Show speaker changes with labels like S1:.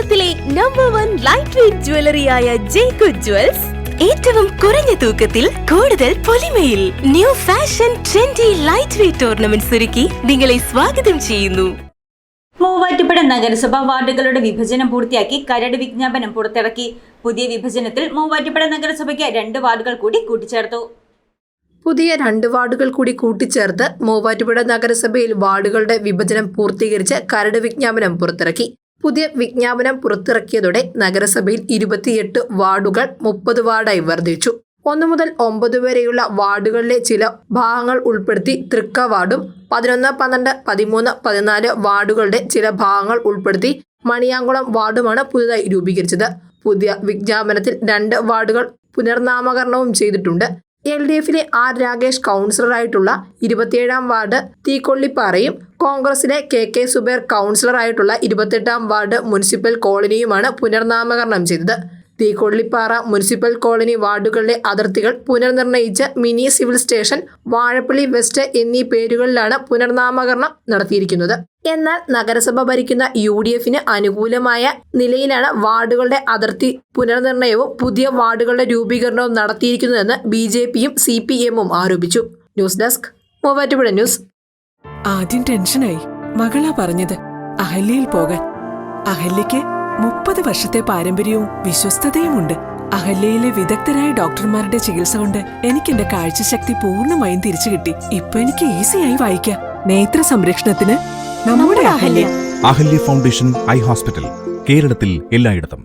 S1: കേരളത്തിലെ number 1 light weight ജ്വല്ലറിയായ Jacob Jewels ഏറ്റവും കുറഞ്ഞ തൂക്കത്തിൽ കൂടുതൽ പൊലിമയിൽ new fashion trendy light weight ornaments ഒരുക്കി നിങ്ങളെ സ്വാഗതം ചെയ്യുന്നു.
S2: മൂവാറ്റുപുഴ നഗരസഭ വാർഡുകളുടെ വിഭജനം പൂർത്തിയാക്കി കരട് വിജ്ഞാപനം പുറത്തിറക്കി. പുതിയ വിഭജനത്തിൽ മൂവാറ്റുപുഴ നഗരസഭയ്ക്ക് 2 വാർഡുകൾ കൂടി കൂട്ടിച്ചേർത്തു.
S3: പുതിയ 2 വാർഡുകൾ കൂടി കൂട്ടിച്ചേർത്ത് മൂവാറ്റുപുഴ നഗരസഭയിൽ വാർഡുകളുടെ വിഭജനം പൂർത്തീകരിച്ച് കരട് വിജ്ഞാപനം പുറത്തിറക്കി. പുതിയ വിജ്ഞാപനം പുറത്തിറക്കിയതോടെ നഗരസഭയിൽ 28 വാർഡുകൾ 30 വാർഡായി വർദ്ധിച്ചു. 1 മുതൽ 9 വരെയുള്ള വാർഡുകളിലെ ചില ഭാഗങ്ങൾ ഉൾപ്പെടുത്തി തൃക്ക വാർഡും 11, 12, 13, 14 വാർഡുകളുടെ ചില ഭാഗങ്ങൾ ഉൾപ്പെടുത്തി മണിയാങ്കുളം വാർഡുമാണ് പുതുതായി രൂപീകരിച്ചത്. പുതിയ വിജ്ഞാപനത്തിൽ 2 വാർഡുകൾ പുനർനാമകരണവും ചെയ്തിട്ടുണ്ട്. LDFിലെ R രാകേഷ് കൗൺസിലറായിട്ടുള്ള 27-ാം വാർഡ് തീക്കൊള്ളിപ്പാറയും കോൺഗ്രസിലെ KK സുബൈർ കൗൺസിലറായിട്ടുള്ള 28-ാം വാർഡ് മുനിസിപ്പൽ കോളനിയുമാണ് പുനർനാമകരണം ചെയ്തത്. തീക്കൊള്ളിപ്പാറ മുനിസിപ്പൽ കോളനി വാർഡുകളിലെ അതിർത്തികൾ പുനർനിർണയിച്ച് mini civil station, Vazhappally west എന്നീ പേരുകളിലാണ് പുനർനാമകരണം നടത്തിയിരിക്കുന്നത്. എന്നാൽ നഗരസഭ ഭരിക്കുന്ന UDFന് അനുകൂലമായ നിലയിലാണ് വാർഡുകളുടെ അതിർത്തി പുനർനിർണയവും പുതിയ വാർഡുകളുടെ രൂപീകരണവും നടത്തിയിരിക്കുന്നതെന്ന് BJPയും CPMും ആരോപിച്ചു. News desk Muvattupuzha news.
S4: ആദ്യം ടെൻഷനായി. മകളാ പറഞ്ഞത് അഹല്യയിൽ പോകാൻ. അഹല്യയ്ക്ക് 30 വർഷത്തെ പാരമ്പര്യവും വിശ്വസ്തതയുമുണ്ട്. അഹല്യയിലെ വിദഗ്ധരായ ഡോക്ടർമാരുടെ ചികിത്സ കൊണ്ട് എനിക്ക് എന്റെ കാഴ്ചശക്തി പൂർണ്ണമായും തിരിച്ചു കിട്ടി. ഇപ്പൊ എനിക്ക് ഈസിയായി വായിക്കാം. നേത്ര സംരക്ഷണത്തിന് നമ്മുടെ Ahalya.
S5: Ahalya foundation eye hospital, കേരളത്തിൽ എല്ലായിടത്തും.